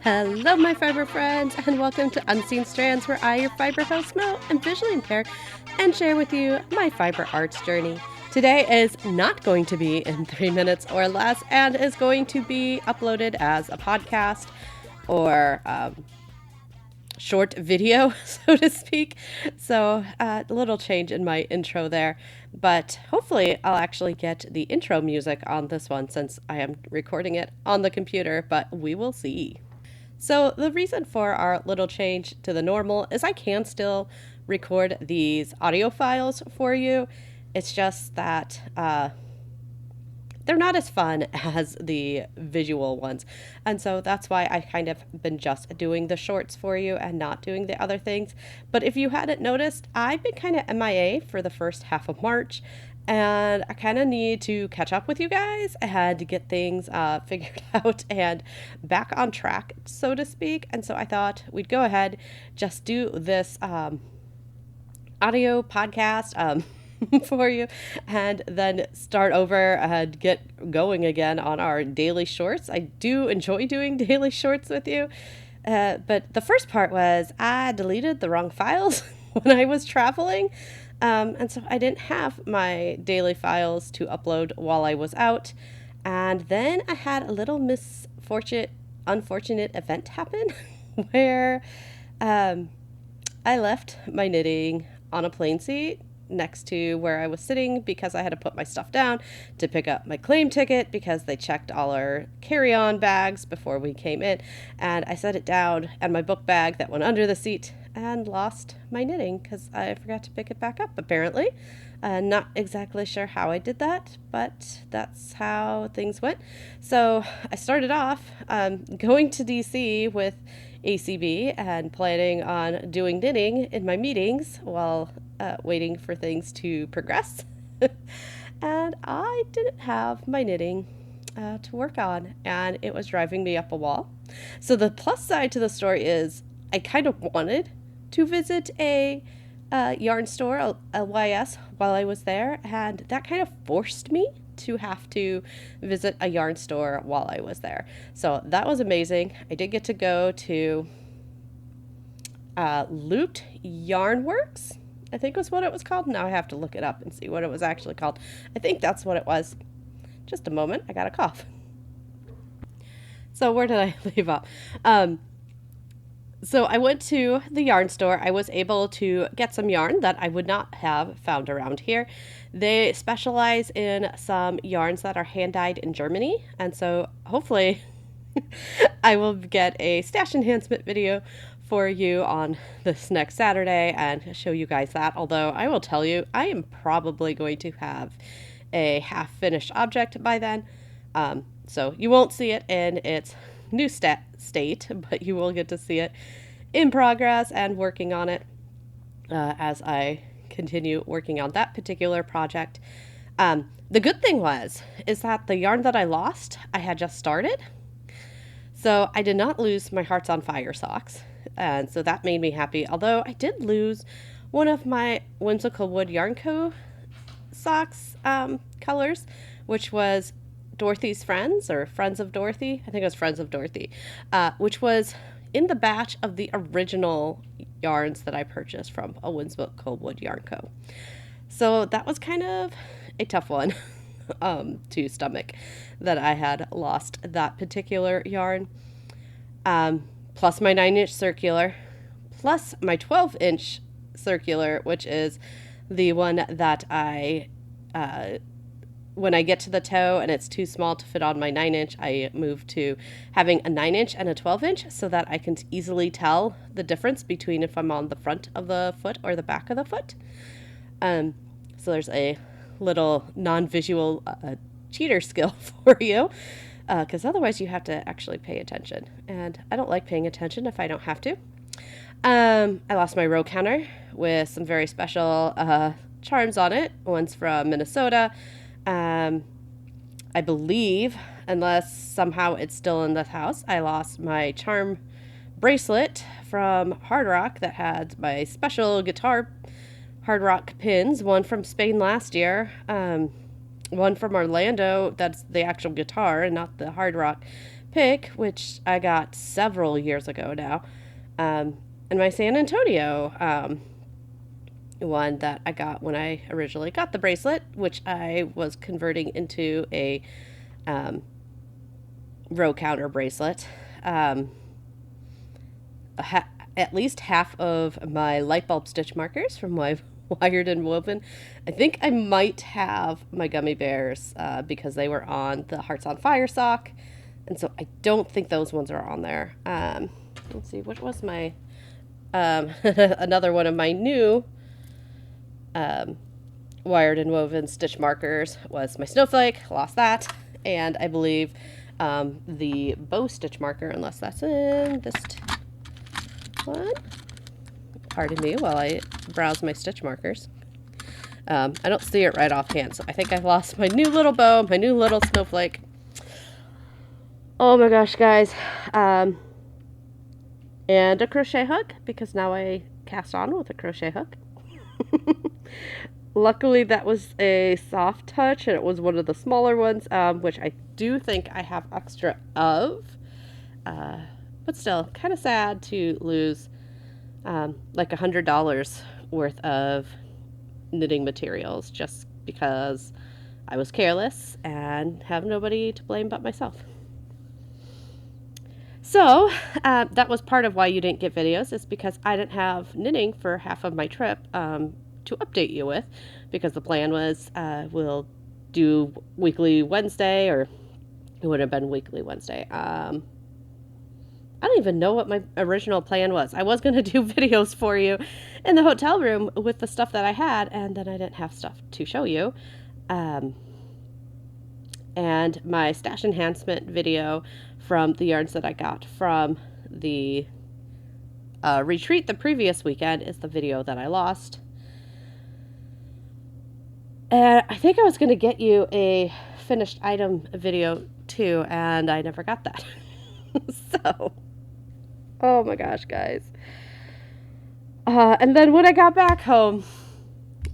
Hello, my fiber friends, and welcome to Unseen Strands, where I, your fiber host, Mo, am visually impaired and share with you my fiber arts journey. Today is not going to be in 3 minutes or less and is going to be uploaded as a podcast or short video, so to speak. So a little change in my intro there, but hopefully I'll actually get the intro music on this one since I am recording it on the computer, but we will see. So the reason for our little change to the normal is I can still record these audio files for you. It's just that they're not as fun as the visual ones. And so that's why I kind of been just doing the shorts for you and not doing the other things. But if you hadn't noticed, I've been kind of MIA for the first half of March. And I kind of need to catch up with you guys and get things figured out and back on track, so to speak. And so I thought we'd go ahead, just do this audio podcast for you, and then start over and get going again on our daily shorts. I do enjoy doing daily shorts with you. But the first part was I deleted the wrong files when I was traveling. And so I didn't have my daily files to upload while I was out. And then I had a little unfortunate event happen where I left my knitting on a plane seat next to where I was sitting because I had to put my stuff down to pick up my claim ticket because they checked all our carry-on bags before we came in. And I set it down and my book bag that went under the seat and lost my knitting because I forgot to pick it back up, apparently. Not exactly sure how I did that, but that's how things went. So I started off going to DC with ACB and planning on doing knitting in my meetings while waiting for things to progress. And I didn't have my knitting to work on, and it was driving me up a wall. So the plus side to the story is I kind of wanted to visit a yarn store, a LYS, while I was there, and that kind of forced me to have to visit a yarn store while I was there. So that was amazing. I did get to go to Loot Yarn Works, I think was what it was called. Now I have to look it up and see what it was actually called. I think that's what it was. Just a moment, I got a cough. So where did I leave off? So I went to the yarn store. I was able to get some yarn that I would not have found around here. They specialize in some yarns that are hand-dyed in Germany. And so hopefully I will get a stash enhancement video for you on this next Saturday and show you guys that. Although I will tell you, I am probably going to have a half-finished object by then. So you won't see it in its new state, but you will get to see it in progress and working on it as I continue working on that particular project. The good thing is that the yarn that I lost, I had just started. So I did not lose my Hearts on Fire socks. And so that made me happy. Although I did lose one of my Whimsical Wood Yarn Co. socks colors, which was Dorothy's Friends, or Friends of Dorothy. I think it was Friends of Dorothy, which was in the batch of the original yarns that I purchased from a Whimsical Wood Yarn Co. So that was kind of a tough one to stomach, that I had lost that particular yarn. Plus my 9-inch circular, plus my 12-inch circular, which is the one that I when I get to the toe and it's too small to fit on my 9-inch, I move to having a 9-inch and a 12-inch so that I can easily tell the difference between if I'm on the front of the foot or the back of the foot. So there's a little non-visual cheater skill for you, because otherwise you have to actually pay attention. And I don't like paying attention if I don't have to. I lost my row counter with some very special charms on it. One's from Minnesota. I believe, unless somehow it's still in the house, I lost my charm bracelet from Hard Rock that had my special guitar Hard Rock pins, one from Spain last year, one from Orlando, that's the actual guitar and not the Hard Rock pick, which I got several years ago now, and my San Antonio one that I got when I originally got the bracelet, which I was converting into a row counter bracelet. At least half of my light bulb stitch markers from my Wired and Woven. I think I might have my gummy bears because they were on the Hearts on Fire sock, and so I don't think those ones are on there. Let's see, what was my another one of my new Wired and Woven stitch markers was my Snowflake. Lost that, and I believe the bow stitch marker, unless that's in this one. Pardon me while I browse my stitch markers. I don't see it right offhand, so I think I lost my new little bow, my new little Snowflake. Oh my gosh, guys. And a crochet hook, because now I cast on with a crochet hook. Luckily, that was a soft touch, and it was one of the smaller ones, which I do think I have extra of. But still, kind of sad to lose like $100 worth of knitting materials just because I was careless and have nobody to blame but myself. So that was part of why you didn't get videos, is because I didn't have knitting for half of my trip to update you with, because the plan was we'll do weekly Wednesday, or it would have been weekly Wednesday. I don't even know what my original plan was. I was going to do videos for you in the hotel room with the stuff that I had, and then I didn't have stuff to show you. And my stash enhancement video from the yarns that I got from the retreat the previous weekend is the video that I lost. And I think I was going to get you a finished item video too, and I never got that. So, oh my gosh, guys. And then when I got back home,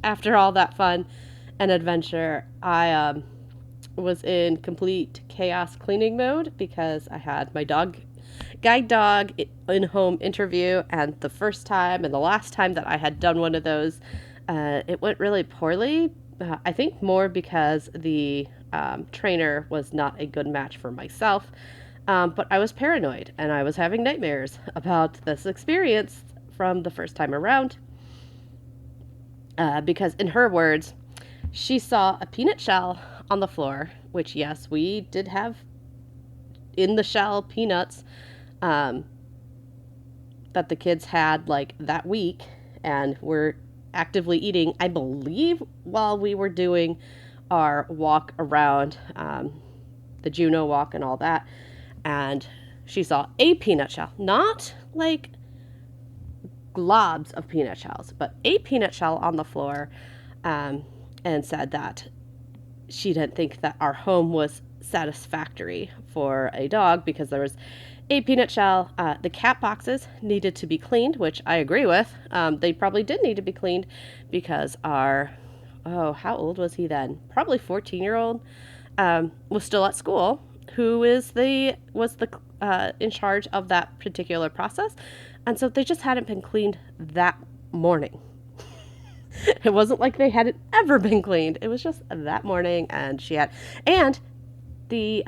after all that fun and adventure, I was in complete chaos cleaning mode because I had my guide dog in-home interview, and the first time and the last time that I had done one of those, it went really poorly. I think more because the trainer was not a good match for myself. But I was paranoid, and I was having nightmares about this experience from the first time around. Because in her words, she saw a peanut shell on the floor, which, yes, we did have in the shell peanuts that the kids had like that week and were actively eating, I believe, while we were doing our walk around the Juneau walk and all that. And she saw a peanut shell, not like globs of peanut shells, but a peanut shell on the floor, and said that she didn't think that our home was satisfactory for a dog because there was a peanut shell. The cat boxes needed to be cleaned, which I agree with. They probably did need to be cleaned because how old was he then? Probably 14-year-old, was still at school, who was in charge of that particular process. And so they just hadn't been cleaned that morning. It wasn't like they hadn't ever been cleaned. It was just that morning, and the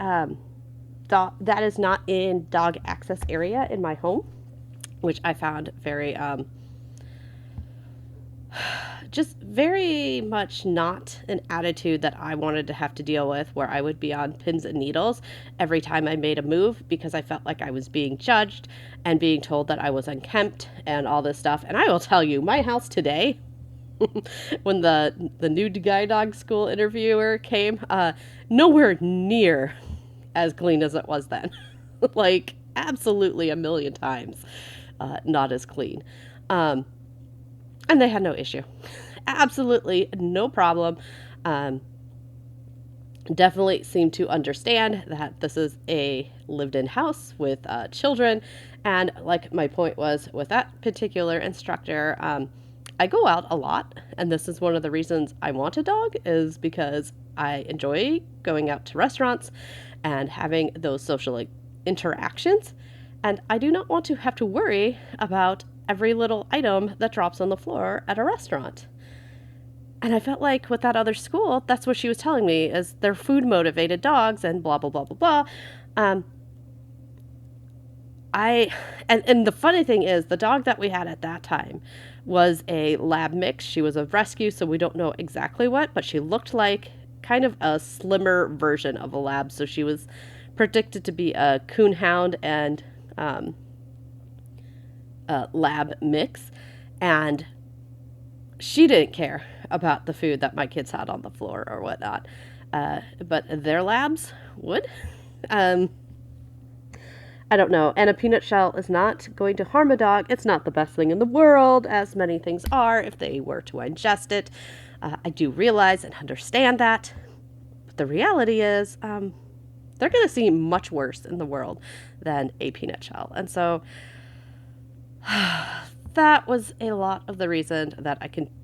dog that is not in dog access area in my home, which I found very just very much not an attitude that I wanted to have to deal with, where I would be on pins and needles every time I made a move because I felt like I was being judged and being told that I was unkempt and all this stuff. And I will tell you, my house today, when the new guide dog school interviewer came, nowhere near as clean as it was then. Like, absolutely a million times not as clean. And they had no issue. Absolutely no problem. Definitely seemed to understand that this is a lived-in house with children. And like my point was with that particular instructor, I go out a lot. And this is one of the reasons I want a dog, is because I enjoy going out to restaurants and having those social interactions, and I do not want to have to worry about every little item that drops on the floor at a restaurant. And I felt like with that other school, that's what she was telling me, is they're food motivated dogs and blah blah blah blah blah. Um, and the funny thing is, the dog that we had at that time was a lab mix. She was a rescue, so we don't know exactly what, but she looked like kind of a slimmer version of a lab. So she was predicted to be a coonhound and a lab mix, and she didn't care about the food that my kids had on the floor or whatnot, but their labs would. I don't know. And a peanut shell is not going to harm a dog. It's not the best thing in the world, as many things are if they were to ingest it. I do realize and understand that. But the reality is, they're going to see much worse in the world than a peanut shell. And so that was a lot of the reason that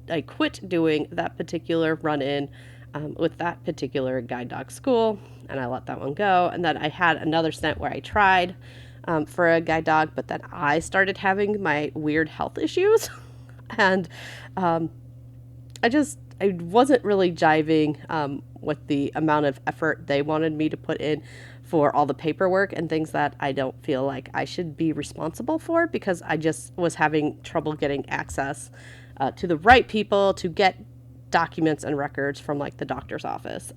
I quit doing that particular run-in with that particular guide dog school, and I let that one go. And then I had another stint where I tried for a guide dog, but then I started having my weird health issues, and I wasn't really jiving with the amount of effort they wanted me to put in for all the paperwork and things that I don't feel like I should be responsible for, because I just was having trouble getting access to the right people to get documents and records from like the doctor's office.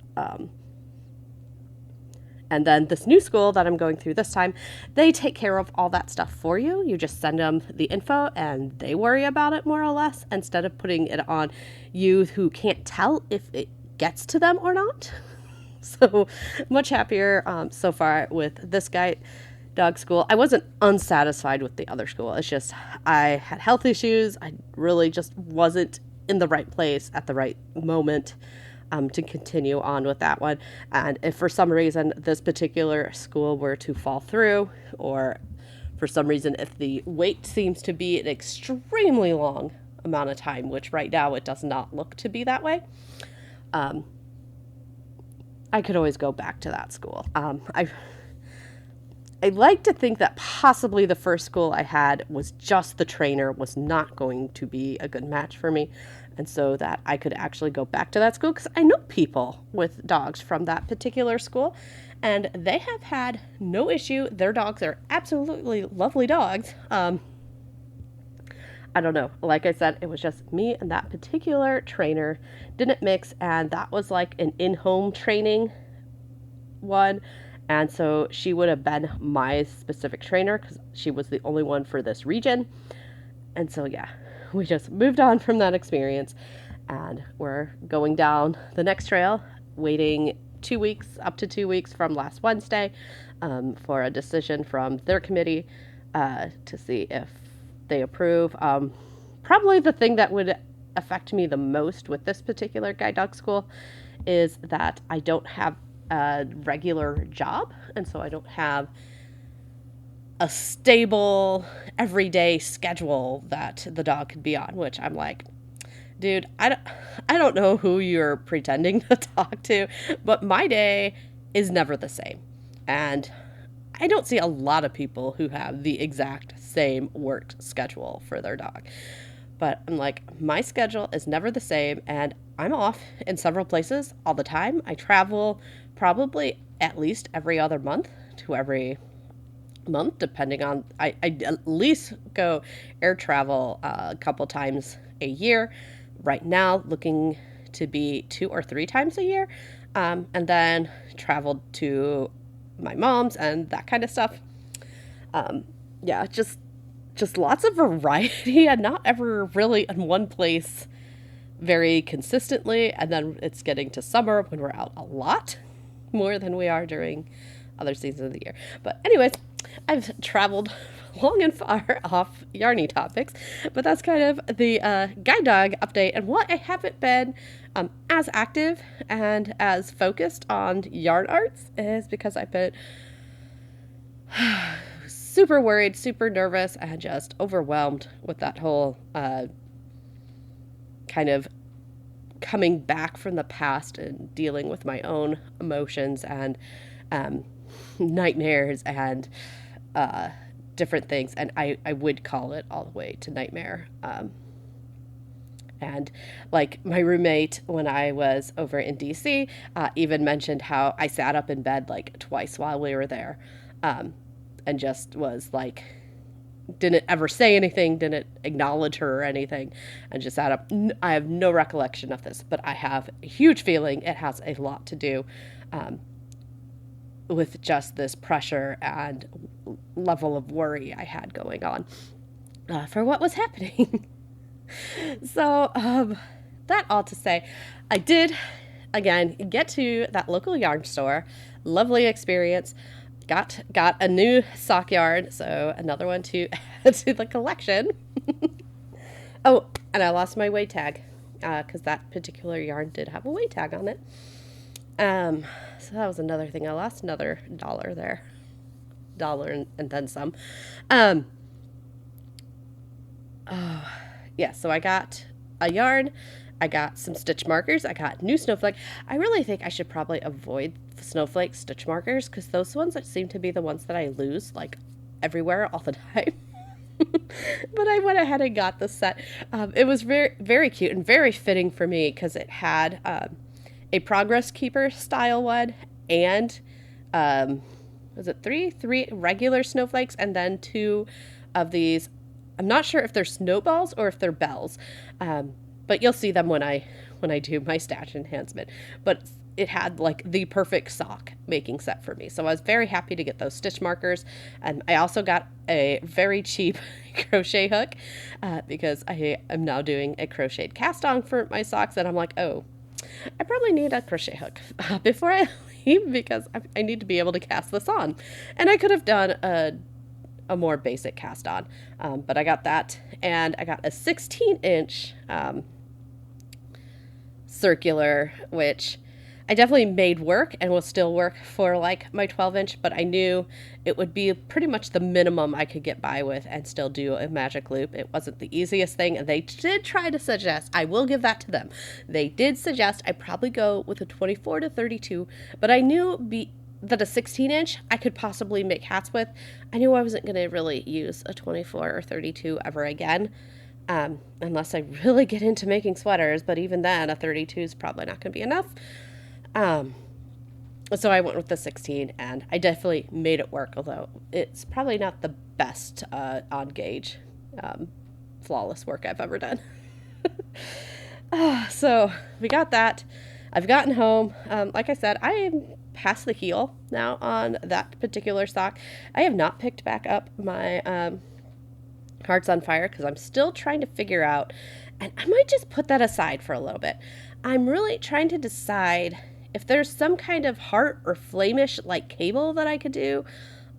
And then this new school that I'm going through this time, they take care of all that stuff for you. You just send them the info and they worry about it more or less, instead of putting it on you who can't tell if it gets to them or not. So much happier so far with this guide dog school. I wasn't unsatisfied with the other school. It's just I had health issues. I really just wasn't in the right place at the right moment to continue on with that one. And if for some reason this particular school were to fall through, or for some reason if the wait seems to be an extremely long amount of time, which right now it does not look to be that way, I could always go back to that school. I like to think that possibly the first school I had was just the trainer was not going to be a good match for me. And so that I could actually go back to that school, because I know people with dogs from that particular school and they have had no issue. Their dogs are absolutely lovely dogs. I don't know. Like I said, it was just me and that particular trainer didn't mix, and that was like an in-home training one. And so she would have been my specific trainer because she was the only one for this region. And so, yeah, we just moved on from that experience, and we're going down the next trail, waiting 2 weeks, up to 2 weeks from last Wednesday, for a decision from their committee to see if they approve. Probably the thing that would affect me the most with this particular guide dog school is that I don't have a regular job, and so I don't have a stable everyday schedule that the dog could be on, which I'm like, dude, I don't know who you're pretending to talk to, but my day is never the same. And I don't see a lot of people who have the exact same work schedule for their dog. But I'm like, my schedule is never the same, and I'm off in several places all the time. I travel probably at least every other month to every month, depending on, I at least go air travel a couple times a year. Right now, looking to be 2 or 3 times a year, and then traveled to my mom's and that kind of stuff. Yeah, just lots of variety, and not ever really in one place very consistently. And then it's getting to summer when we're out a lot more than we are during other seasons of the year. But anyways, I've traveled long and far off yarny topics, but that's kind of the guide dog update, and why I haven't been as active and as focused on yarn arts is because I've been super worried, super nervous, and just overwhelmed with that whole kind of coming back from the past and dealing with my own emotions and nightmares and different things. And I would call it all the way to nightmare. And like my roommate, when I was over in DC, even mentioned how I sat up in bed like twice while we were there, and just was like, didn't ever say anything, didn't acknowledge her or anything, and just sat up. I have no recollection of this, but I have a huge feeling it has a lot to do with just this pressure and level of worry I had going on for what was happening. So, that all to say, I did, again, get to that local yarn store. Lovely experience. Got a new sock yarn, so another one to add to the collection. Oh, and I lost my weight tag, because that particular yarn did have a weight tag on it. So that was another thing. I lost another $1 there. $1 and then some. Yeah, so I got a yarn, I got some stitch markers, I got new snowflake. I really think I should probably avoid snowflake stitch markers because those ones that seem to be the ones that I lose like everywhere all the time. But I went ahead and got the set. It was very, very cute and very fitting for me because it had a Progress Keeper style one and was it three regular snowflakes and then 2 of these. I'm not sure if they're snowballs or if they're bells, but you'll see them when I do my stash enhancement. But it had like the perfect sock making set for me. So I was very happy to get those stitch markers. And I also got a very cheap crochet hook because I am now doing a crocheted cast on for my socks. And I'm like, oh, I probably need a crochet hook before I leave because I need to be able to cast this on. And I could have done a more basic cast on, but I got that, and I got a 16-inch circular, which I definitely made work and will still work for like my 12-inch, but I knew it would be pretty much the minimum I could get by with and still do a magic loop. It wasn't the easiest thing, and they did try to suggest, I will give that to them, they did suggest I probably go with a 24 to 32, but I knew that a 16-inch I could possibly make hats with. I knew I wasn't going to really use a 24 or 32 ever again, unless I really get into making sweaters, but even then, a 32 is probably not going to be enough. So I went with the 16, and I definitely made it work, although it's probably not the best on gauge, flawless work I've ever done. So we got that. I've gotten home. Like I said, I am past the heel now on that particular sock. I have not picked back up my Hearts on Fire because I'm still trying to figure out, and I might just put that aside for a little bit. I'm really trying to decide if there's some kind of heart or flamish like cable that I could do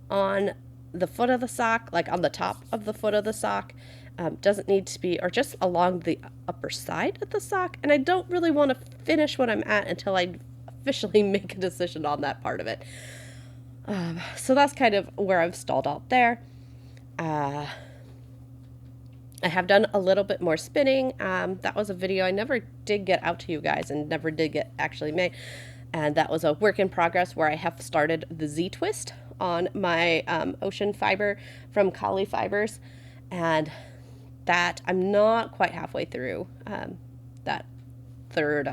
on the foot of the sock, like on the top of the foot of the sock. Doesn't need to be, or just along the upper side of the sock. And I don't really want to finish what I'm at until I officially make a decision on that part of it. So that's kind of where I've stalled out there. I have done a little bit more spinning. That was a video I never did get out to you guys and never did get actually made. And that was a work in progress where I have started the Z-twist on my ocean fiber from Collie Fibers. And that I'm not quite halfway through that third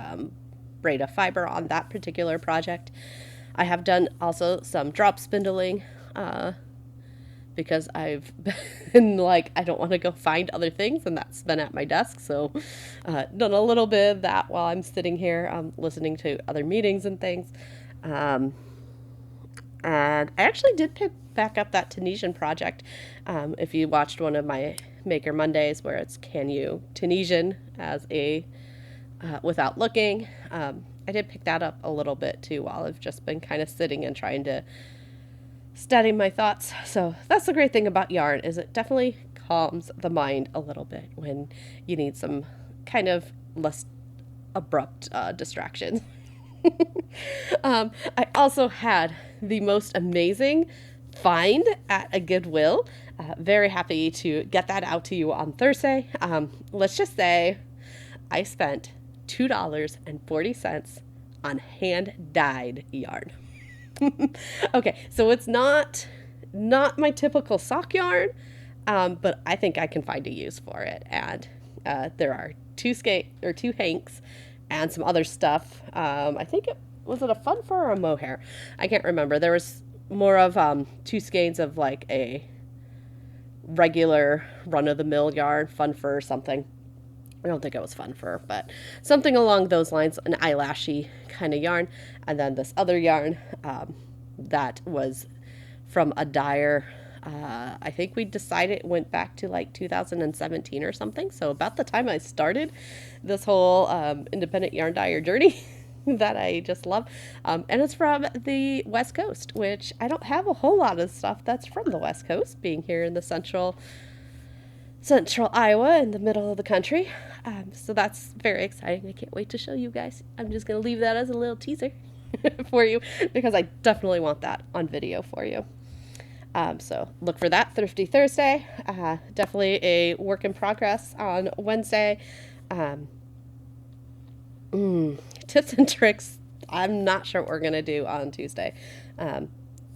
braid of fiber on that particular project. I have done also some drop spindling because I've been like, I don't want to go find other things, and that's been at my desk. So done a little bit of that while I'm sitting here listening to other meetings and things. And I actually did pick back up that Tunisian project. If you watched one of my Maker Mondays where it's can you Tunisian as a without looking, I did pick that up a little bit too while I've just been kind of sitting and trying to study my thoughts. So that's the great thing about yarn, is it definitely calms the mind a little bit when you need some kind of less abrupt distractions. I also had the most amazing find at a Goodwill. Very happy to get that out to you on Thursday. Let's just say I spent $2.40 on hand-dyed yarn. Okay, so it's not my typical sock yarn, but I think I can find a use for it. And there are two hanks and some other stuff. I think was it a fun fur or a mohair? I can't remember. There was more of two skeins of like a regular run-of-the-mill yarn, fun fur or something. I don't think it was fun fur, but something along those lines, an eyelashy kind of yarn. And then this other yarn that was from a dyer. I think we decided it went back to like 2017 or something. So about the time I started this whole independent yarn dyer journey that I just love. And it's from the West Coast, which I don't have a whole lot of stuff that's from the West Coast, being here in the central Iowa in the middle of the country. So that's very exciting. I can't wait to show you guys. I'm just going to leave that as a little teaser for you because I definitely want that on video for you. So look for that Thrifty Thursday. Definitely a work in progress on Wednesday. Tips and tricks. I'm not sure what we're going to do on Tuesday.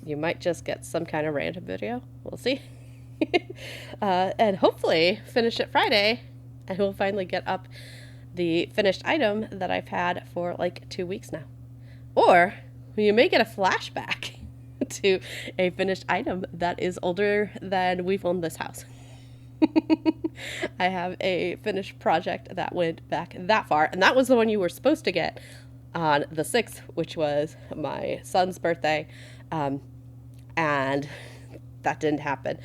You might just get some kind of random video. We'll see. And hopefully finish it Friday, and we'll finally get up the finished item that I've had for like 2 weeks now. Or you may get a flashback to a finished item that is older than we've owned this house. I have a finished project that went back that far, and that was the one you were supposed to get on the 6th, which was my son's birthday, and that didn't happen.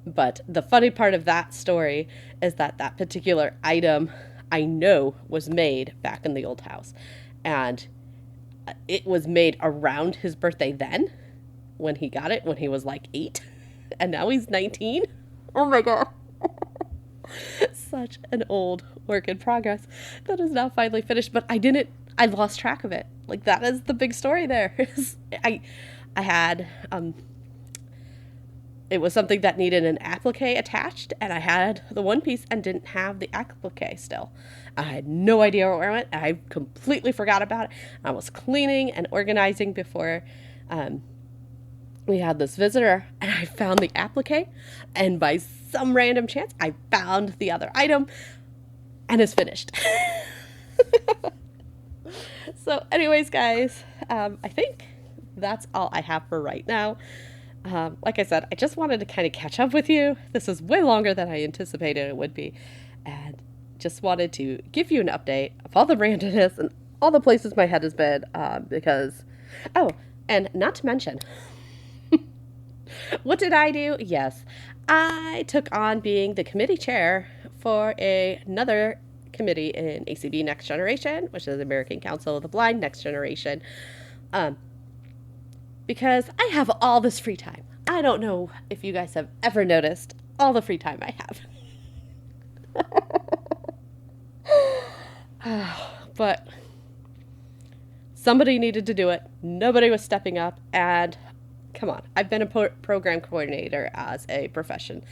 But the funny part of that story is that that particular item I know was made back in the old house, and it was made around his birthday then, when he got it, when he was like 8, and now he's 19. Oh my God. Such an old work in progress that is now finally finished, but I lost track of it. Like, that is the big story there. I had, it was something that needed an applique attached, and I had the one piece and didn't have the applique still. I had no idea where it went. I completely forgot about it. I was cleaning and organizing before we had this visitor, and I found the applique, and by some random chance, I found the other item, and it's finished. So anyways, guys, I think that's all I have for right now. Like I said, I just wanted to kind of catch up with you. This is way longer than I anticipated it would be, and just wanted to give you an update of all the randomness and all the places my head has been, because, oh, and not to mention, what did I do? Yes, I took on being the committee chair for another committee in ACB Next Generation, which is American Council of the Blind Next Generation, because I have all this free time. I don't know if you guys have ever noticed all the free time I have. But somebody needed to do it. Nobody was stepping up, and come on, I've been a program coordinator as a profession.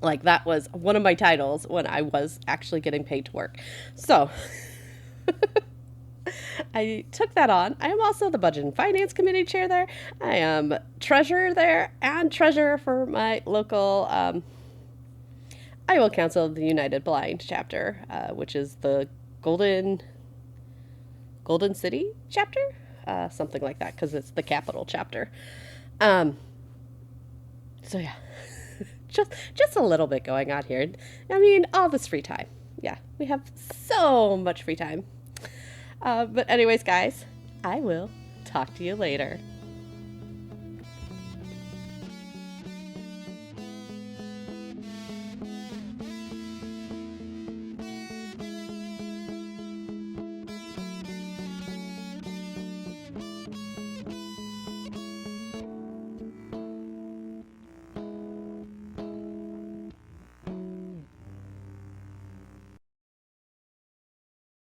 Like, that was one of my titles when I was actually getting paid to work. So I took that on. I am also the Budget and Finance Committee chair there. I am treasurer there and treasurer for my local Iowa Council of the United Blind chapter, which is the Golden City chapter, something like that, because it's the capital chapter. So yeah, just a little bit going on here. I mean, all this free time. Yeah, we have so much free time. But anyways, guys, I will talk to you later.